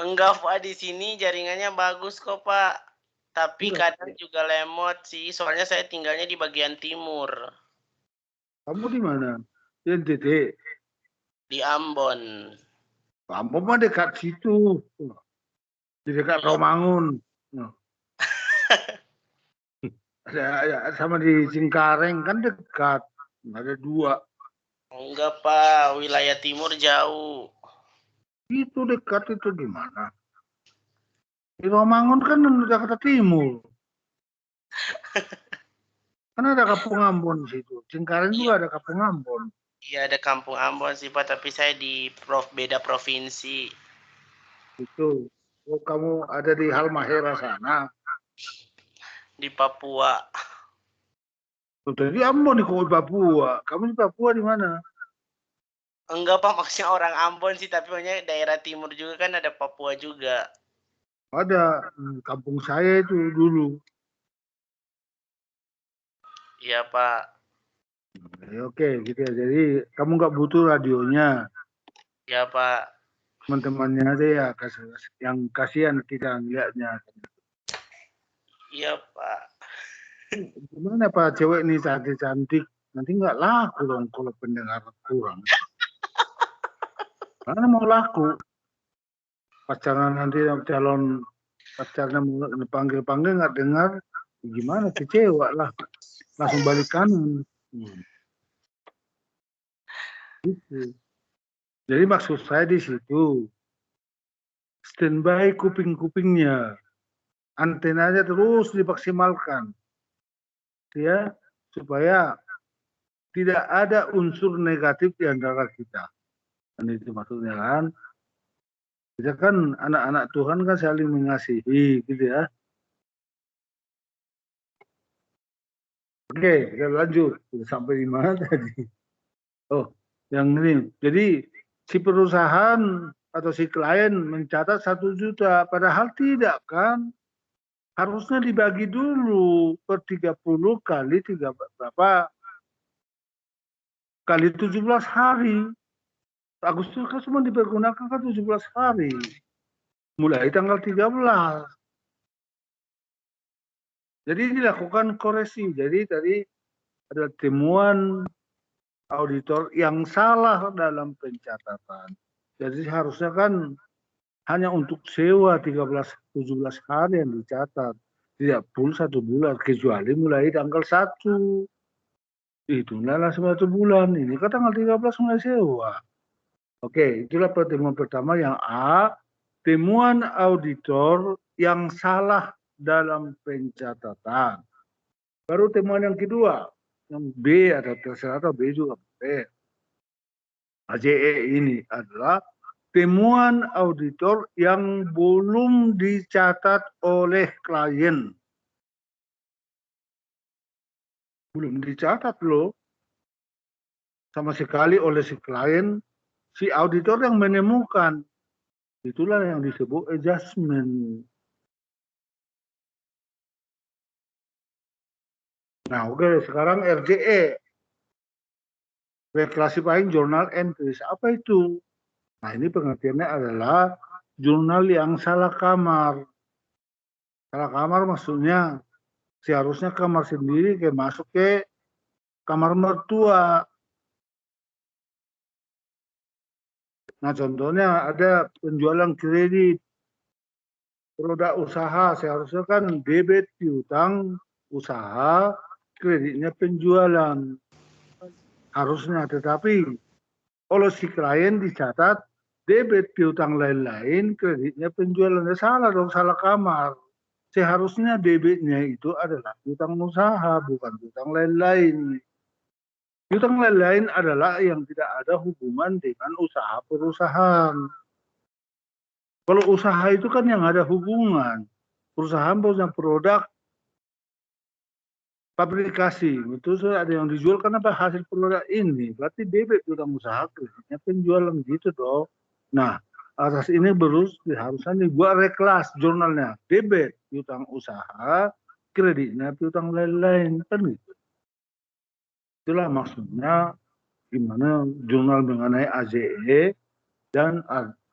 Enggak, Pak, di sini jaringannya bagus kok, Pak. Tapi kadang juga lemot sih, soalnya saya tinggalnya di bagian timur. Kamu di mana? Di NTT. Di Ambon. Ambon mah dekat situ. Di dekat Romangun. Ada sama di Cengkareng kan dekat. Ada 2. Enggak, Pak, wilayah timur jauh. Itu dekat itu gimana? Di Romangun kan Jakarta Timur. Kan ada Kampung Ambon di situ. Cengkareng juga ada Kampung Ambon. Iya, ada Kampung Ambon sih, Pak, tapi saya di beda provinsi. Itu. Oh, kamu ada di Halmahera sana. Di Papua. Jadi Ambon di Papua. Kamu di Papua di mana? Enggak, Pak, maksudnya orang Ambon sih, tapi maksudnya daerah timur juga kan ada Papua juga. Ada. Kampung saya itu dulu. Iya, Pak. Oke, gitu ya. Jadi kamu nggak butuh radionya. Iya, Pak. Teman-temannya aja ya, yang kasihan kita lihatnya. Iya, Pak. Gimana Pak, cewek ini cantik-cantik, nanti nggak laku dong kalau pendengar kurang. Mana mau laku? Pacaran nanti calon pacarnya mau panggil-panggil nggak dengar, gimana, kecewa lah, langsung balik kanan. Gitu. Jadi maksud saya di situ, standby kuping-kupingnya, antenanya terus dimaksimalkan, ya, supaya tidak ada unsur negatif di antara kita. Dan itu maksudnya kan, kita kan anak-anak Tuhan kan saling mengasihi, gitu ya. Oke, kita lanjut. Sudah sampai di mana tadi? Oh, yang ini. Jadi si perusahaan atau si klien mencatat 1 juta, padahal tidak kan? Harusnya dibagi dulu per 30 kali 3 berapa? Kali 17 hari. Agustus kan cuma dipergunakan kan 17 hari. Mulai tanggal 13. Jadi dilakukan koreksi. Jadi tadi ada temuan auditor yang salah dalam pencatatan. Jadi harusnya kan hanya untuk sewa 17 hari yang dicatat. Tidak full 1 bulan. Kecuali mulai tanggal 1. Itulah 1 bulan. Ini kan tanggal 13 mulai sewa. Oke, itulah pertemuan pertama yang A. Temuan auditor yang salah dalam pencatatan. Baru temuan yang kedua. Yang B ada terserah atau B juga boleh. AJE ini adalah temuan auditor yang belum dicatat oleh klien. Belum dicatat loh. Sama sekali oleh si klien. Si auditor yang menemukan. Itulah yang disebut adjustment. Nah, oke, sekarang RJE. Reclassifying Journal Entries. Apa itu? Nah, ini pengertiannya adalah jurnal yang salah kamar. Salah kamar maksudnya seharusnya kamar sendiri kayak masuk ke kamar mertua. Nah, contohnya ada penjualan kredit, produk usaha, seharusnya kan debit piutang usaha, kreditnya penjualan. Harusnya, tetapi oleh si klien dicatat debit piutang lain-lain, kreditnya penjualan. Salah dong, salah kamar. Seharusnya debitnya itu adalah piutang usaha, bukan piutang lain-lain. Piutang lain-lain adalah yang tidak ada hubungan dengan usaha perusahaan. Kalau usaha itu kan yang ada hubungan. Perusahaan punya produk pabrikasi. Itu ada yang dijual karena hasil produk ini. Berarti debit piutang usaha, kreditnya penjualan gitu dong. Nah, atas ini harusnya dibuat reklas jurnalnya. Debit piutang usaha, kreditnya piutang lain-lain. Kan gitu. Itulah maksudnya gimana jurnal mengenai AJE dan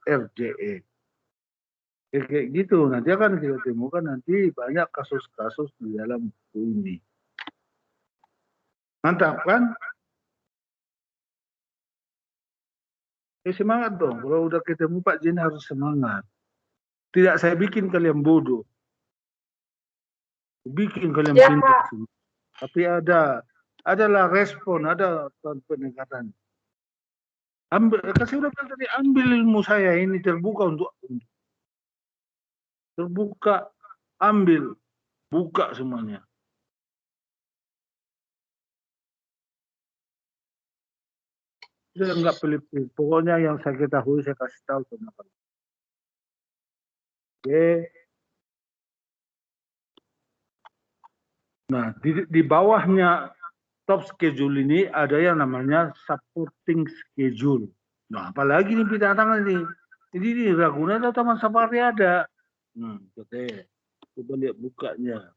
RJE. Kayak gitu, nanti akan kita temukan nanti banyak kasus-kasus di dalam buku ini. Mantap kan? Semangat dong, kalau udah ketemu Pak Jen harus semangat. Tidak saya bikin kalian bodoh. Bikin kalian pintar. Tapi adalah respon, ada pendekatan. Kasih udah tadi ambil ilmu saya ini terbuka untuk terbuka, ambil, buka semuanya. Saya nggak pilih-pilih. Pokoknya yang saya ketahui saya kasih tahu sama kalian. Oke. Nah, di bawahnya top schedule ini ada yang namanya supporting schedule. Nah, apalagi nih bidang tangan ini. Ini di Ragunan atau Taman Safari ada. Oke. Coba lihat bukanya.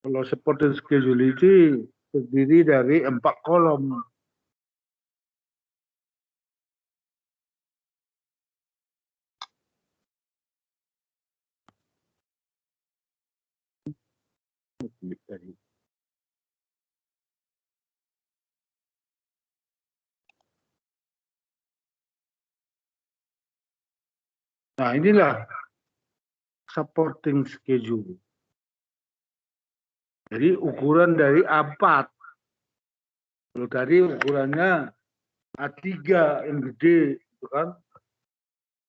Kalau supporting schedule itu terdiri dari 4 kolom. Tadi. Nah, inilah supporting schedule. Jadi ukuran dari A4. Kalau tadi ukurannya A3 yang gede, gitu kan?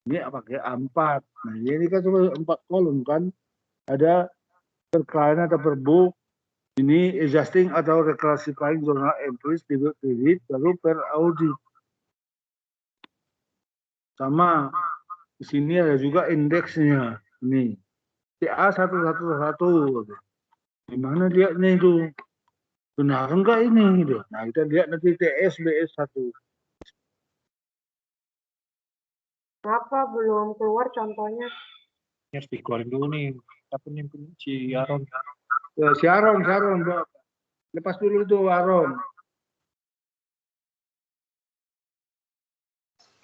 Ini pakai A4. Nah, ini kan cuma 4 kolom kan? Ada per client atau per book. Ini adjusting atau reclassifying journal entries, debit credit, lalu per audit. Sama di sini ada juga indeksnya. Ini CA 111. Gimana lihatnya itu? Benar enggak ini? Gitu. Nah, kita lihat nanti TS BS 1. Kenapa belum keluar contohnya? Ini harus dikeluarin dulu nih. Apa nih si Aaron? Si Aaron, Mbak. Lepas dulu itu Aaron.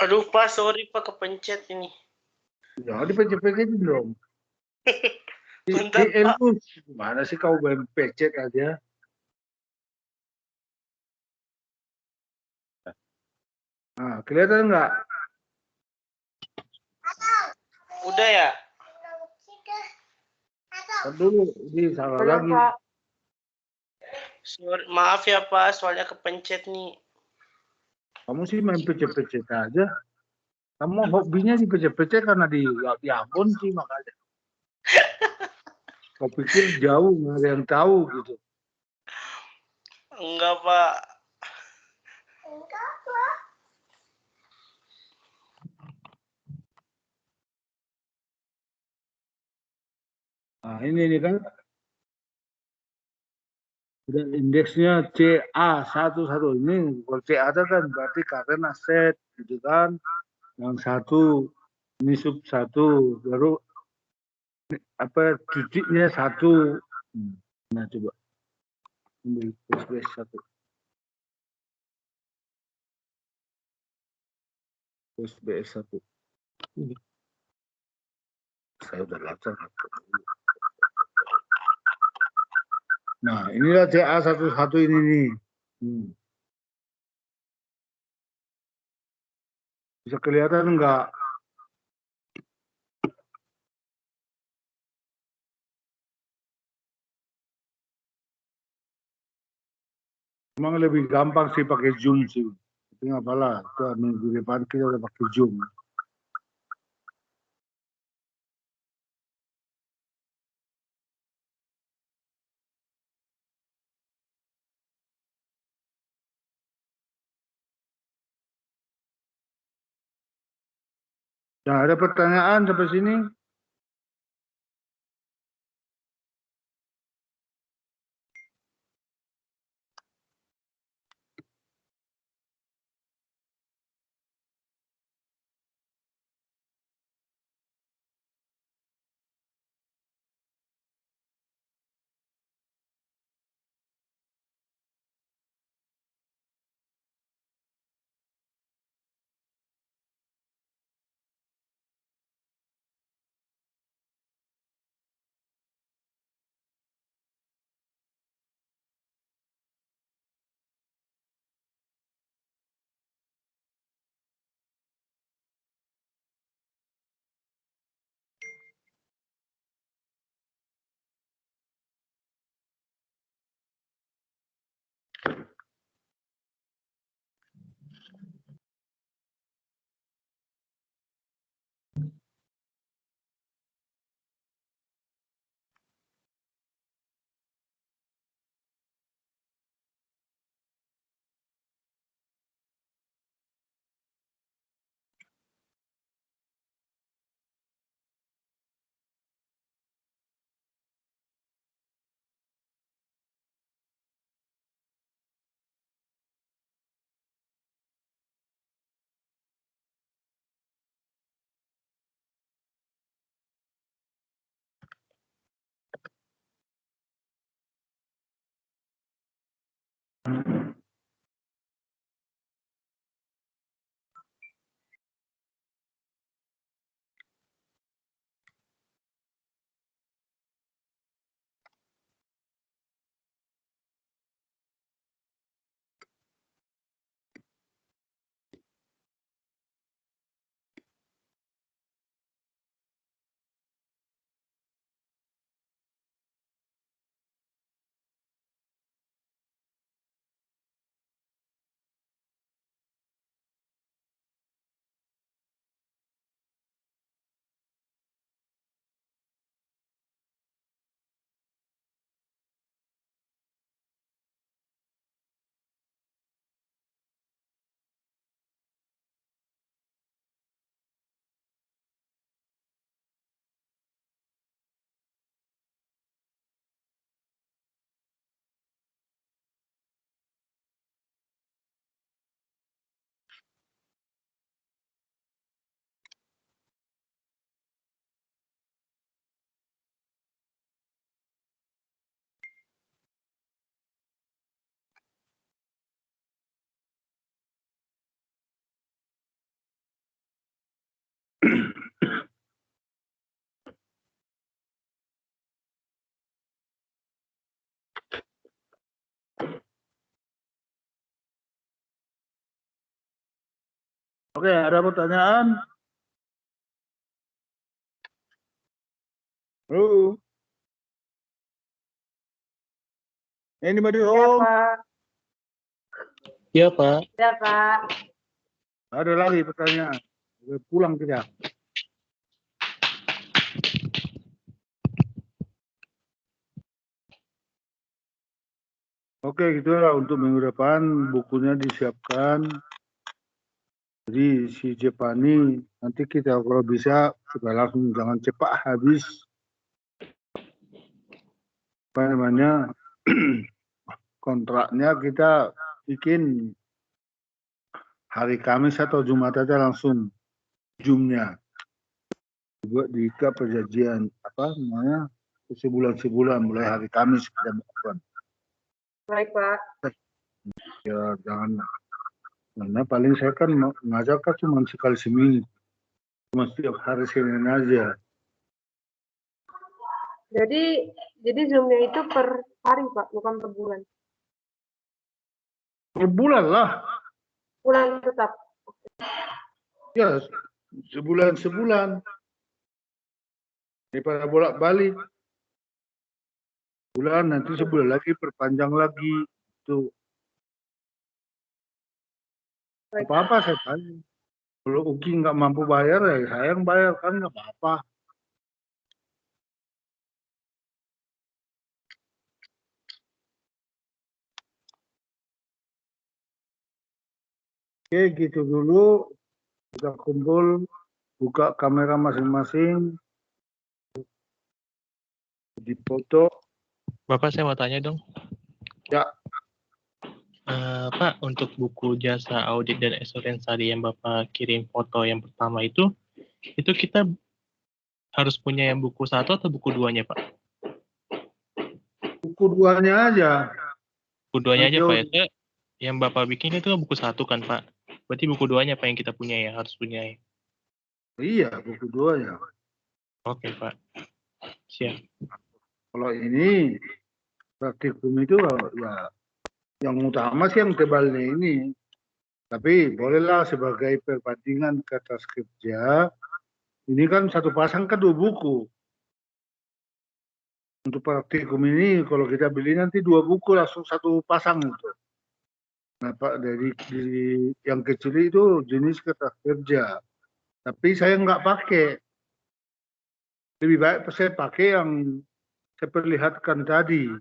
Aduh Pak, sorry Pak, kepencet ini. Ya, dipencet-pencetin dong. Bentar, Pak. Lu gimana sih kau main pencet aja? Nah, kelihatan nggak? Udah ya? Ntar dulu, ini salah Belum, lagi. Pak. Sorry, maaf ya Pak, soalnya kepencet nih. Kamu sih main pencet-pencet aja. Kamu hobinya dipecet-pecet karena di akun sih makanya. Kau pikir jauh, nggak ada yang tahu gitu. Enggak Pak. Nah, ini kan. Dan indeksnya CA11 ini, kalau CA kan berarti current asset gitu kan. Yang satu ini sub 1, baru apa cucinya 1. Nah, coba ambil plus 1. Plus BS 1. Ini. Saya udah lacak. Nah, inilah CA11 ini nih. Bisa kelihatan enggak? Memang lebih gampang sih pakai Zoom sih. Tapi nggak apalah, itu minggu depan kita udah pakai Zoom. Nah, ada pertanyaan sampai sini? Oke, ada pertanyaan? Halo? Anybody Ya, home? Pak. Iya, Pak. Ya, Pak. Ada lagi pertanyaan. Oke, pulang kita. Oke, gitulah untuk minggu depan bukunya disiapkan. Jadi si Jepani nanti kita kalau bisa juga langsung jangan cepat habis. Apa namanya? Kontraknya kita bikin hari Kamis atau Jumat aja langsung Zoom-nya. Juga diikat perjanjian apa namanya? Sebulan mulai hari Kamis kita melakukan. Baik, Pak. Ya jangan, karena paling saya kan ngajar kan cuma sekali seminggu, cuma setiap hari Senin aja. Jadi Zoom-nya itu per hari, Pak, bukan per bulan. Per bulan lah, Bulan tetap. ya sebulan daripada bolak-balik. Bulan nanti sebulan lagi perpanjang lagi itu. Baik. Apa-apa saya tanya. Kalau Uki nggak mampu bayar ya saya yang bayar kan nggak apa-apa. Oke, gitu dulu. Kita kumpul, buka kamera masing-masing, di foto. Bapak, saya mau tanya dong. Ya. Pak, untuk buku jasa audit dan assurance tadi yang Bapak kirim foto yang pertama itu kita harus punya yang buku 1 atau buku 2-nya, Pak? Buku 2-nya aja. Buku 2-nya aja, Nanti Pak. Ya, yang Bapak bikin itu buku 1 kan, Pak? Berarti buku 2-nya apa yang kita punya ya? Harus punya ya? Iya, buku 2-nya. Oke, Pak. Siap. Kalau ini praktikum itu ya yang utama sih yang tebalnya ini. Tapi bolehlah sebagai perbandingan kertas kerja. Ini kan satu pasang kan 2 buku. Untuk praktikum ini kalau kita beli nanti 2 buku langsung satu pasang itu. Nah, Pak, dari yang kecil itu jenis kertas kerja. Tapi saya nggak pakai. Lebih baik saya pakai yang saya perlihatkan tadi.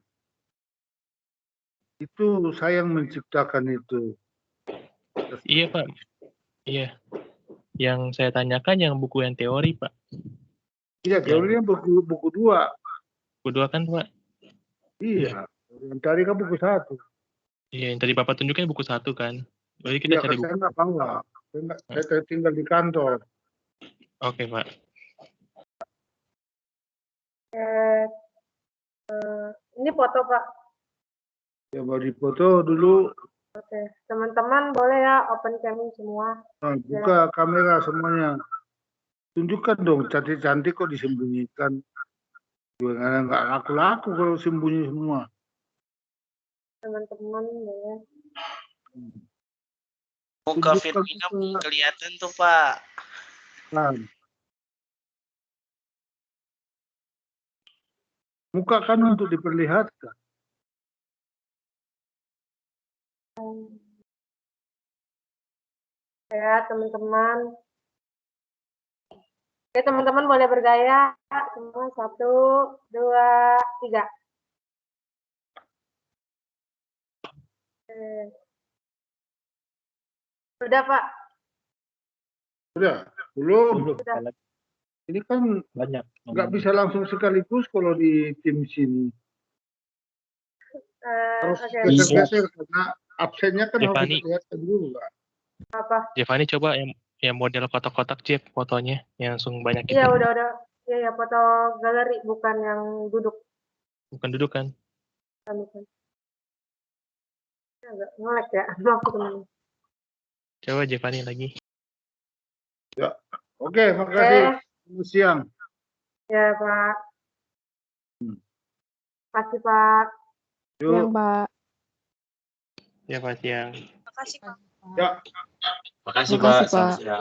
Itu saya yang menciptakan itu. Iya, Pak. Iya. Yang saya tanyakan yang buku yang teori, Pak. Iya, teorinya buku 2. Buku 2 kan, Pak? Iya, yang tadi kan buku 1. Iya, yang tadi Bapak tunjukkan buku 1 kan? Berarti kita Iya, cari saya buku. nggak bawa. Saya tinggal di kantor. Oke, Pak. Ini foto, Pak. Ya, mau dipoto dulu. Oke, teman-teman boleh ya open cam semua. Nah, buka kamera semuanya. Tunjukkan dong, cantik-cantik kok disembunyikan. Juga nggak laku-laku kalau sembunyi semua. Teman-teman boleh. Muka Firmino belum kelihatan tuh, Pak. Nah. Muka kan untuk diperlihatkan. Ya, teman-teman. Oke, teman-teman boleh bergaya. Semua 1, 2, 3. Sudah, Pak. Sudah? Belum. Sudah. Ini kan Banyak. nggak bisa langsung sekaligus kalau di tim sini. Harus Oke. geser-geser karena absennya kan harus Jepani. dilihatkan dulu, Pak. Apa? Jepani coba yang model kotak-kotak Jep fotonya yang langsung banyak itu. Iya, udah. Iya, foto galeri bukan yang duduk. Bukan duduk kan? Bukan. Agak nge-lag ya. Maaf, teman. Coba Jepani lagi. Ya. Oke, makasih. Selamat siang. Ya, Pak. Makasih, Pak. Yuk. Yang Pak. Ya, Pak Siang. Makasih, Pak. Ya. Makasih Makasih, Pak. Selamat Pak. siang.